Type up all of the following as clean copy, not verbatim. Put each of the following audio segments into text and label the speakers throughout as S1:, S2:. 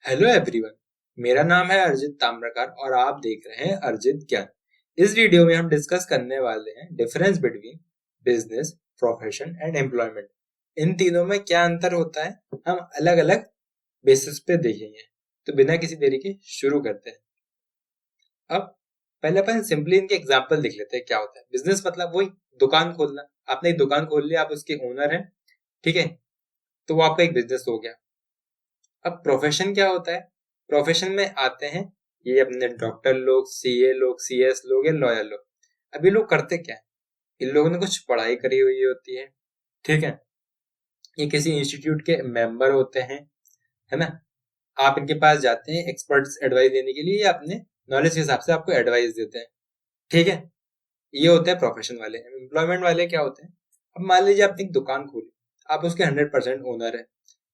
S1: Hello everyone. मेरा नाम है अर्जित ताम्रकार और आप देख रहे हैं अर्जित ज्ञान। इस वीडियो में हम डिस्कस करने वाले हैं difference between business, profession and employment. इन तीनों में क्या अंतर होता है हम अलग अलग बेसिस पे देखेंगे। तो बिना किसी देरी के शुरू करते हैं। अब पहले अपन सिंपली इनके एग्जाम्पल देख लेते हैं क्या होता है। बिजनेस मतलब वही दुकान खोलना। आपने एक दुकान खोल लिया, आप उसके ओनर हैं, ठीक है, तो वो आपका एक बिजनेस हो गया। अब प्रोफेशन क्या होता है? प्रोफेशन में आते हैं ये अपने डॉक्टर लोग, सीए लोग, सीएस लोग या लॉयर लोग। अब ये लोग करते क्या है? इन लोगों ने कुछ पढ़ाई करी हुई होती है, ठीक है, ये किसी इंस्टीट्यूट के मेंबर होते हैं, है ना। आप इनके पास जाते हैं एक्सपर्ट्स एडवाइस देने के लिए, या अपने नॉलेज के हिसाब से आपको एडवाइस देते हैं, ठीक है। ये होते हैं प्रोफेशन वाले। एम्प्लॉयमेंट वाले क्या होते हैं? अब मान लीजिए आपने एक दुकान खोली, आप उसके 100% ओनर है,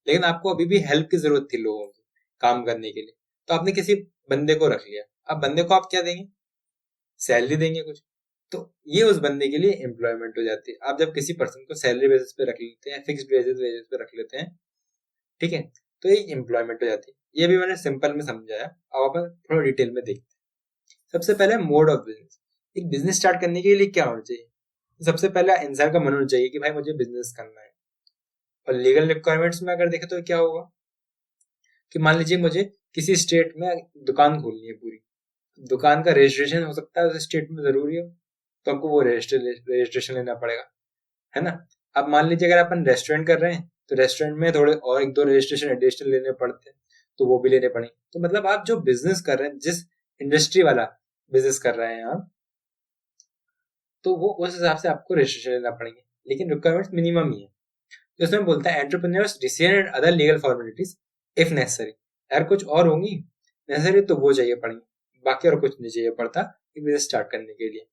S1: लेकिन आपको अभी भी हेल्प की जरूरत थी लोगों की काम करने के लिए, तो आपने किसी बंदे को रख लिया। अब बंदे को आप क्या देंगे? सैलरी देंगे कुछ। तो ये उस बंदे के लिए एम्प्लॉयमेंट हो जाती है। आप जब किसी पर्सन को सैलरी बेसिस पे रख लेते हैं, फिक्स्ड बेसिस पे रख लेते हैं, ठीक है, तो ये एम्प्लॉयमेंट हो जाती है। ये भी मैंने सिंपल में समझाया। अब अपन थोड़ा डिटेल में देखते हैं। सबसे पहले मोड ऑफ बिजनेस। एक बिजनेस स्टार्ट करने के लिए क्या होना चाहिए? सबसे पहला इंसान का मन होना चाहिए कि भाई मुझे बिजनेस करना है। और लीगल रिक्वायरमेंट्स में अगर देखें तो क्या होगा कि मान लीजिए मुझे किसी स्टेट में दुकान खोलनी है पूरी। दुकान का रजिस्ट्रेशन हो सकता है उस स्टेट में जरूरी हो, तो हमको वो रजिस्ट्रेशन लेना पड़ेगा, है ना। अब मान लीजिए अगर अपन रेस्टोरेंट कर रहे हैं, तो रेस्टोरेंट में थोड़े और एक दो रजिस्ट्रेशन एडिशनल लेने पड़ते हैं, तो वो भी लेने पड़ेंगे। तो मतलब आप जो बिजनेस कर रहे हैं, जिस इंडस्ट्री वाला बिजनेस कर रहे हैं आप, तो वो उस हिसाब से आपको रजिस्ट्रेशन लेना पड़ेंगे। लेकिन रिक्वायरमेंट्स मिनिमम ही है। तो इसमें बोलता है entrepreneurs decision and other legal formalities if necessary. अगर कुछ और होंगी नेसेसरी तो वो चाहिए पड़ेंगी, बाकी और कुछ नहीं चाहिए पड़ता बिजनेस स्टार्ट करने के लिए।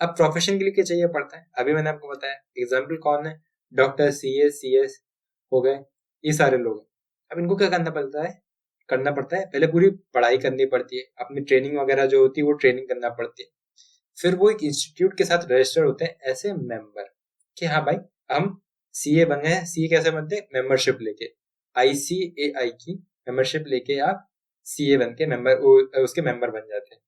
S1: अब प्रोफेशन के लिए क्या चाहिए पड़ता है? अभी मैंने आपको बताया। एग्जाम्पल कौन है? डॉक्टर, सीए, सीएस हो गए, ये सारे लोग हैं। अब इनको क्या करना पड़ता है पहले पूरी पढ़ाई करनी पड़ती है, अपनी ट्रेनिंग वगैरह जो होती है वो ट्रेनिंग करना पड़ती है। फिर वो एक इंस्टीट्यूट के साथ रजिस्टर होते हैं ऐसे मेंबर कि हाँ भाई हम सीए बन गए हैं। सीए कैसे बनते हैं? मेंबरशिप लेके, आईसीएआई की मेंबरशिप लेके आप सीए बन के मेंबर, उसके मेंबर बन जाते हैं,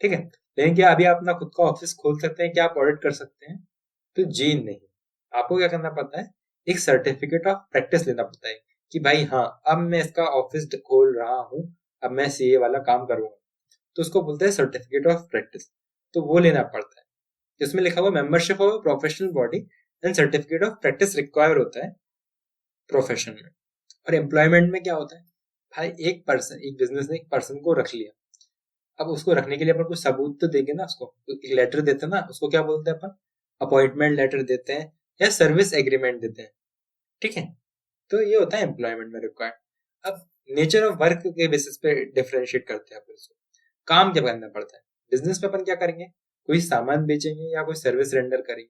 S1: ठीक है। लेकिन क्या अभी आप अपना खुद का ऑफिस खोल सकते हैं? क्या आप ऑडिट कर सकते हैं? तो जी नहीं। आपको क्या करना पड़ता है? एक सर्टिफिकेट ऑफ प्रैक्टिस लेना पड़ता है कि भाई हाँ अब मैं इसका ऑफिस खोल रहा हूँ, अब मैं सीए वाला काम करूंगा। तो उसको बोलते हैं सर्टिफिकेट ऑफ प्रैक्टिस। तो वो लेना पड़ता है, जिसमें लिखा हुआ membership of professional body and certificate of practice require होता है प्रोफेशन में। और एम्प्लॉयमेंट में क्या होता है? भाई एक पर्सन, एक बिजनेस ने एक पर्सन को रख लिया। अब उसको रखने के लिए अपन कुछ सबूत तो देंगे ना उसको। तो एक लेटर देते हैं ना, उसको क्या बोलते हैं अपन? अपॉइंटमेंट लेटर देते हैं या सर्विस एग्रीमेंट देते हैं, ठीक है। तो ये होता है एम्प्लॉयमेंट में रिक्वायर्ड। अब नेचर ऑफ वर्क के बेसिस पे डिफरेंशिएट करते हैं अपन इसको। काम क्या करना पड़ता है? बिजनेस में अपन क्या करेंगे? कोई सामान बेचेंगे या कोई सर्विस रेंडर करेंगे,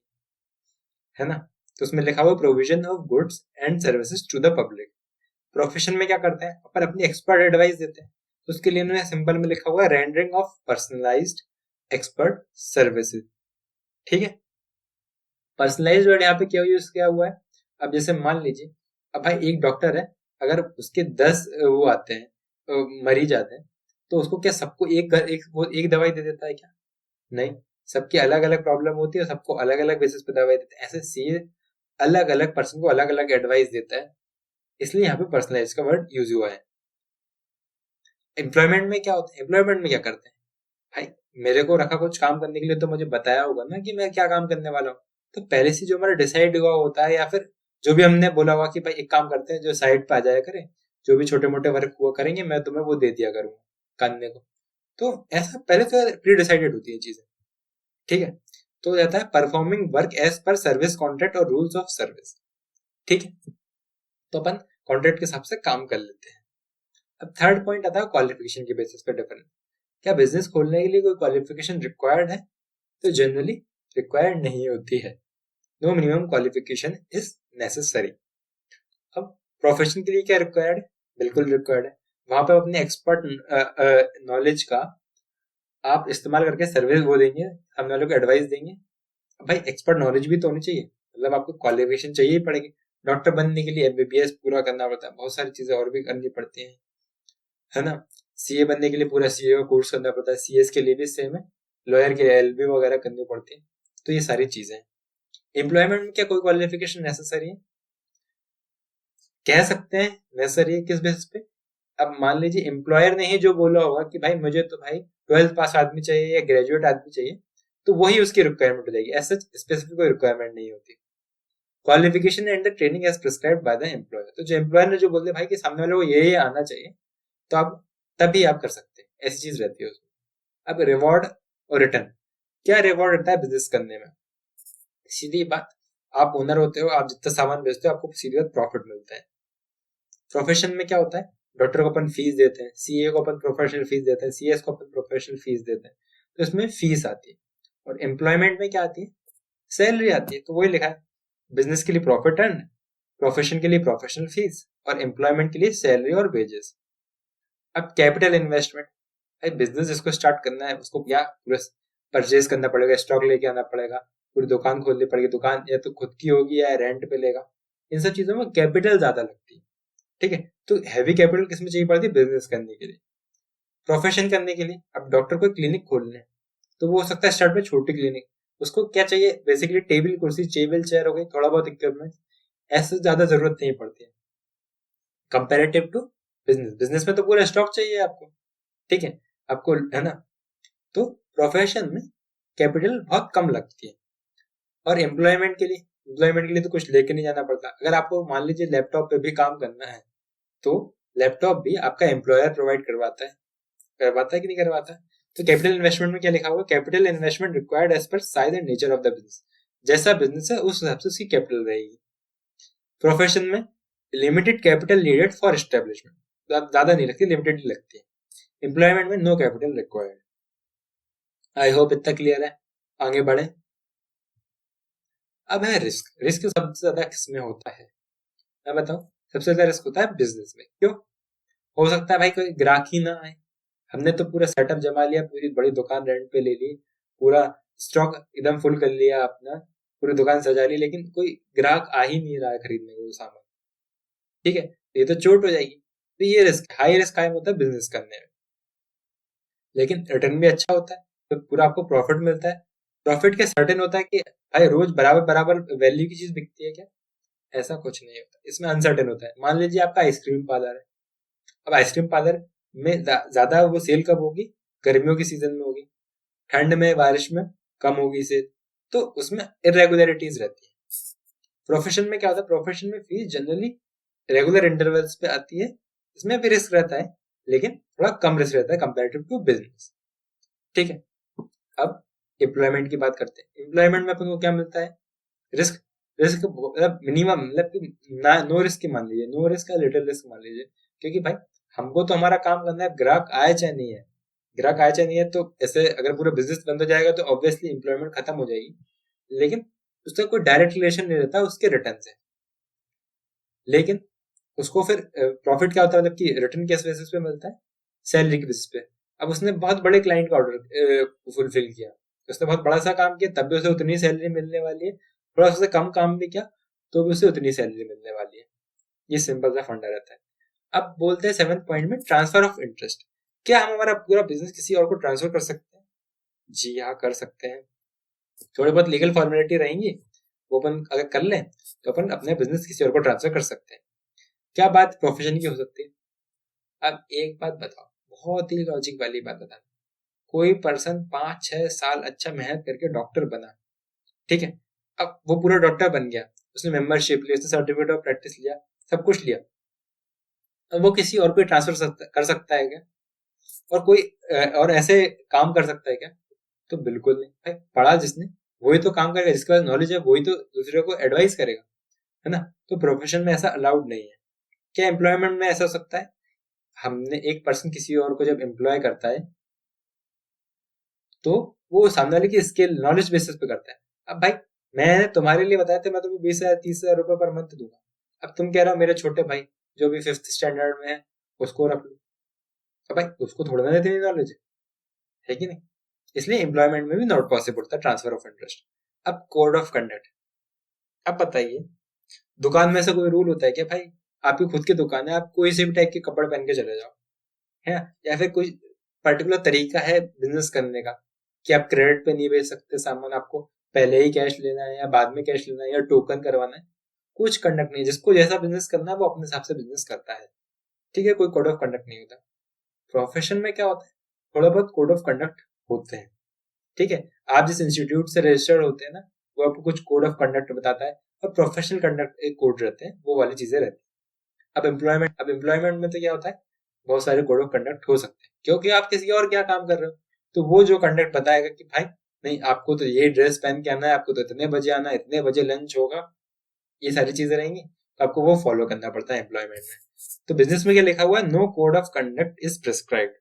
S1: है ना। तो उसमें लिखा हुआ provision of goods and services to the public. Profession में क्या करते हैं? अपन अपनी एक्सपर्ट एडवाइस देते हैं। तो उसके लिए उन्होंने सिंपल में लिखा हुआ है rendering of personalised expert services, ठीक है। पर्सनलाइज्ड वर्ड यहाँ पे क्या यूज किया हुआ है? अब जैसे मान लीजिए, अब भाई एक डॉक्टर है, अगर उसके 10 वो आते हैं, मरीज आते हैं, तो उसको क्या सबको वो एक दवाई दे देता है क्या? नहीं। सबकी अलग अलग प्रॉब्लम होती है, सबको अलग अलग बेसिस पे दवाई देते हैं। ऐसे सीए अलग अलग पर्सन को अलग अलग एडवाइस देता है, इसलिए यहाँ पे पर्सनलाइज का वर्ड यूज हुआ है। एम्प्लॉयमेंट में क्या होता है? एम्प्लॉयमेंट में क्या करते हैं? भाई मेरे को रखा कुछ काम करने के लिए, तो मुझे बताया होगा ना कि मैं क्या काम करने वाला हूँ। तो पहले से जो हमारा डिसाइड हुआ होता है, या फिर जो भी हमने बोला हुआ कि भाई एक काम करते हैं, जो साइड पे आ जाया करे, जो भी छोटे मोटे वर्क हुआ करेंगे मैं तुम्हें वो दे दिया करूंगा करने को। तो ऐसा पहले से प्री डिसाइडेड होती है चीजें, ठीक है। तो हो जाता है performing work as per service contract और रूल्स ऑफ सर्विस, ठीक है। तो अपन कॉन्ट्रैक्ट के हिसाब से काम कर लेते हैं। अब थर्ड पॉइंट आता है क्वालिफिकेशन के बेसिस पे डिफरेंस। क्या बिजनेस खोलने के लिए कोई क्वालिफिकेशन रिक्वायर्ड है? तो जनरली रिक्वायर्ड नहीं होती है। No minimum qualification is necessary. अब प्रोफेशन के लिए क्या रिक्वायर्ड है? बिल्कुल रिक्वायर्ड है। वहां पे अपने एक्सपर्ट नॉलेज का आप इस्तेमाल करके सर्विस वो देंगे, सामने वालों को एडवाइस देंगे। भाई एक्सपर्ट नॉलेज भी तो होनी चाहिए, मतलब आपको क्वालिफिकेशन चाहिए ही पड़ेगी। डॉक्टर बनने के लिए एमबीबीएस पूरा करना पड़ता है, बहुत सारी चीजें और भी करनी पड़ती हैं। है ना। सीए बनने के लिए पूरा सीए का कोर्स करना पड़ता है, सीएस के लिए भी सेम है, लॉयर के लिए एलबी वगैरह करनी पड़ती है। तो ये सारी चीजें हैं। एम्प्लॉयमेंट में क्या कोई क्वालिफिकेशन नेसेसरी है? कह सकते हैं नेसेसरी है, किस बेसिस पे? अब मान लीजिए एम्प्लॉयर ने ही जो बोला होगा कि भाई मुझे तो भाई 12th पास आदमी चाहिए या ग्रेजुएट आदमी चाहिए, तो वही उसकी रिक्वायरमेंट हो जाएगी। ऐसा स्पेसिफिक कोई रिक्वायरमेंट नहीं होती। Qualification and the training as prescribed by the employer, तो जो एम्प्लॉयर ने जो बोल दिया भाई कि सामने वाले को ये आना चाहिए, तो आप तभी आप कर सकते हैं, ऐसी चीज रहती है उसमें। अब रिवॉर्ड और रिटर्न, क्या रिवॉर्ड रहता है बिजनेस करने में? सीधी बात, आप ओनर होते हो, आप जितना सामान बेचते हो आपको सीधी बात प्रॉफिट मिलता है। प्रोफेशन में क्या होता है, डॉक्टर को अपन फीस देते हैं, सीए को अपन प्रोफेशनल फीस देते हैं, सीएस को अपन प्रोफेशनल फीस देते हैं, तो इसमें फीस आती है। और एम्प्लॉयमेंट में क्या आती है? सैलरी आती है। तो वही लिखा है, बिजनेस के लिए प्रॉफिट अर्न, प्रोफेशन के लिए प्रोफेशनल फीस, और एम्प्लॉयमेंट के लिए सैलरी और वेजेस। अब कैपिटल इन्वेस्टमेंट, भाई बिजनेस जिसको स्टार्ट करना है उसको क्या पूरा परचेज करना पड़ेगा, स्टॉक लेके आना पड़ेगा, पूरी दुकान खोलनी पड़ेगी, दुकान या तो खुद की होगी या रेंट पे लेगा, इन सब चीजों में कैपिटल ज्यादा लगती है। ठीक है, तो हैवी कैपिटल किसमें चाहिए पड़ती है? बिजनेस करने के लिए। प्रोफेशन करने के लिए, अब डॉक्टर को क्लिनिक खोलने है, तो वो हो सकता है स्टार्ट में छोटी क्लिनिक, उसको क्या चाहिए बेसिकली? टेबल कुर्सी, टेबल चेयर हो गई, थोड़ा बहुत इक्विपमेंट, ऐसे ज्यादा जरूरत नहीं पड़ती है कंपेरेटिव टू बिजनेस। बिजनेस में तो पूरा स्टॉक चाहिए आपको, ठीक है, आपको, है ना। तो प्रोफेशन में कैपिटल बहुत कम लगती है। और एम्प्लॉयमेंट के लिए तो कुछ लेके नहीं जाना पड़ता। अगर आपको मान लीजिए लैपटॉप पे भी काम करना है, तो लैपटॉप भी आपका एम्प्लॉयर प्रोवाइड करवाता है कि नहीं करवाता है? तो कैपिटल इन्वेस्टमेंट में क्या लिखा हुआ? Capital investment required as per size and nature of the business, जैसा बिजनेस है उस हिसाब से उसकी कैपिटल रहेगी। प्रोफेशन में limited capital needed for establishment, ज्यादा नहीं लगती, लिमिटेड ही लगती है। एम्प्लॉयमेंट में no capital required. I hope इतना क्लियर है, आगे बढ़े। अब है रिस्क। रिस्क सबसे ज्यादा किसमें होता है मैं बताऊं? सबसे ज्यादा रिस्क होता है बिजनेस में। क्यों? हो सकता है भाई कोई ग्राहक ही ना आए, हमने तो पूरा सेटअप जमा लिया, पूरी बड़ी दुकान रेंट पे ले ली, पूरा स्टॉक एकदम फुल कर लिया अपना, पूरी दुकान सजा ली, लेकिन कोई ग्राहक आ ही नहीं रहा है खरीदने को वो सामान। ठीक है, ये तो चोट हो जाएगी। तो ये रिस्क, हाई रिस्क कायम होता है बिजनेस करने में, लेकिन रिटर्न भी अच्छा होता है, तो पूरा आपको प्रॉफिट मिलता है। प्रॉफिट क्या सर्टेन होता है कि भाई रोज बराबर बराबर वैल्यू की चीज बिकती है क्या? ऐसा कुछ नहीं होता, इसमें अनसर्टेन होता है। मान लीजिए आपका आइसक्रीम पार्लर है, अब आइसक्रीम पार्लर में ज्यादा वो सेल कब होगी? गर्मियों की सीजन में होगी, ठंड में बारिश में कम होगी सेल, तो उसमें इरेगुलरिटीज रहती है। प्रोफेशन में क्या होता है? प्रोफेशन में फीस जनरली रेगुलर इंटरवल्स पे आती है, इसमें भी रिस्क रहता है, लेकिन थोड़ा कम रिस्क रहता है कंपेरेटिव टू बिजनेस। ठीक है, अब एम्प्लॉयमेंट की बात करते हैं। एम्प्लॉयमेंट में अपन को क्या मिलता है? रिस्क। रिस्क मतलब मिनिमम, मतलब कि ना, नो रिस्क मान लीजिए, नो रिस्क या लिटिल रिस्क मान लीजिए, क्योंकि भाई हमको तो हमारा काम करना है, ग्राहक आए चाहे नहीं है, ग्राहक आए चाहे नहीं है, तो ऐसे अगर पूरा बिजनेस बंद हो जाएगा तो ऑब्वियसली एम्प्लॉयमेंट खत्म हो जाएगी, लेकिन उसका कोई डायरेक्ट रिलेशन नहीं रहता उसके रिटर्न से। लेकिन उसको फिर प्रॉफिट क्या होता है, मतलब कि रिटर्न किस बेसिस पे मिलता है? सैलरी के बेसिस पे। अब उसने बहुत बड़े क्लाइंट का ऑर्डर फुलफिल किया, उसने बहुत बड़ा सा काम किया, तब भी उसे उतनी सैलरी मिलने वाली है। थोड़ा उससे कम काम भी किया तो भी उसे उतनी सैलरी मिलने वाली है। ये सिंपल सा फंडा रहता है। अब बोलते हैं सेवंथ पॉइंट में, ट्रांसफर ऑफ इंटरेस्ट। क्या हम हमारा पूरा बिजनेस किसी और को ट्रांसफर कर सकते हैं? जी हाँ, कर सकते हैं। थोड़ी बहुत लीगल फॉर्मेलिटी रहेंगी, वो अपन अगर कर लें तो अपन अपने बिजनेस किसी और को ट्रांसफर कर सकते हैं। क्या बात प्रोफेशन की हो सकती है? अब एक बात बताओ, बहुत ही लॉजिक वाली बात बता, कोई पर्सन 5-6 साल अच्छा मेहनत करके डॉक्टर बना, ठीक है, अब वो पूरा डॉक्टर बन गया, उसने मेंबरशिप ली, उसने सर्टिफिकेट ऑफ प्रैक्टिस लिया, सब कुछ लिया, अब वो किसी और को ट्रांसफर कर सकता है क्या? और कोई और ऐसे काम कर सकता है क्या? तो बिल्कुल नहीं। भाई पढ़ा जिसने वही तो काम करेगा, जिसके पास नॉलेज है वही तो दूसरे को एडवाइस करेगा, है ना। तो प्रोफेशन में ऐसा अलाउड नहीं है। क्या एम्प्लॉयमेंट में ऐसा हो सकता है? हमने एक पर्सन किसी और को जब एम्प्लॉय करता है तो वो सामने वाले की स्किल नॉलेज बेसिस पे करता है। अब भाई मैंने तुम्हारे लिए बताया था, मैं तुम्हें 20,000 30,000 रुपए पर मंथ दूंगा, अब तुम कह रहे हो मेरे छोटे भाई जो भी 5th स्टैंडर्ड में है उसको रख लो, अब भाई उसको थोड़ा ना इतनी नॉलेज है कि नहीं? इसलिए एम्प्लॉयमेंट में भी नॉट पॉसिबल था ट्रांसफर ऑफ इंटरेस्ट। अब कोड ऑफ कंडक्ट, अब बताइए, दुकान में से कोई रूल होता है क्या? भाई आपकी खुद की दुकान है, आप कोई से भी टाइप के कपड़े पहन के चले जाओ, है ना? या फिर कोई पर्टिकुलर तरीका है बिजनेस करने का कि आप क्रेडिट पे नहीं बेच सकते सामान, आपको पहले ही कैश लेना है या बाद में कैश लेना है या टोकन करवाना है, कुछ कंडक्ट नहीं। जिसको जैसा बिजनेस करना है वो अपने हिसाब से बिजनेस करता है, ठीक है, कोई कोड ऑफ कंडक्ट नहीं होता। प्रोफेशन में क्या होता है, थोड़ा बहुत कोड ऑफ कंडक्ट होते हैं, ठीक है। आप जिस इंस्टीट्यूट से रजिस्टर्ड होते हैं ना, वो आपको कुछ कोड ऑफ कंडक्ट बताता है, और प्रोफेशनल कंडक्ट एक कोड रहते हैं, वो वाली चीजें रहती है। अब एम्प्लॉयमेंट में तो क्या होता है, बहुत सारे कोड ऑफ कंडक्ट हो सकते हैं, क्योंकि आप किसी और क्या काम कर रहे हो, तो वो जो कंडक्ट बताएगा कि भाई नहीं, आपको तो ये ड्रेस पहन के आना है, आपको तो इतने बजे आना है, इतने बजे लंच होगा, ये सारी चीजें रहेंगी, तो आपको वो फॉलो करना पड़ता है एम्प्लॉयमेंट में। तो बिजनेस में क्या लिखा हुआ है, no code of conduct is prescribed.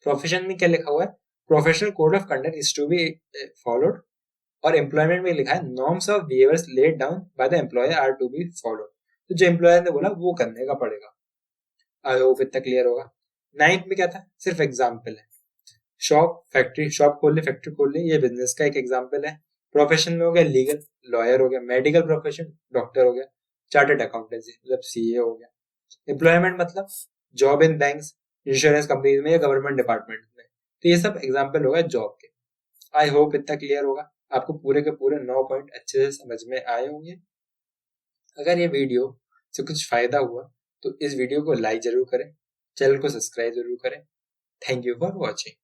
S1: Profession में क्या लिखा हुआ है, professional code of conduct is to be followed. और एम्प्लॉयमेंट में लिखा है, norms of behaviours laid down by the employer are to be followed. तो जो एम्प्लॉयर ने बोला वो करने का पड़ेगा। आई होप इतना क्लियर होगा। नाइन्थ में क्या था, सिर्फ एग्जाम्पल है। शॉप फैक्ट्री, शॉप खोल ली, फैक्ट्री खोल ली, ये बिजनेस का एक एग्जाम्पल है। प्रोफेशन में हो गया लीगल, लॉयर हो गया। मेडिकल प्रोफेशन, डॉक्टर हो गया। चार्टर्ड अकाउंटेंसी मतलब सीए हो गया। एम्प्लॉयमेंट मतलब job in banks, insurance company में या गवर्नमेंट डिपार्टमेंट में। तो ये सब एग्जाम्पल होगा जॉब के। आई होप इतना क्लियर होगा, आपको पूरे के पूरे 9 पॉइंट अच्छे से समझ में आए होंगे। अगर ये वीडियो से कुछ फायदा हुआ तो इस वीडियो को लाइक जरूर करें, चैनल को सब्सक्राइब जरूर करें। Thank you for watching.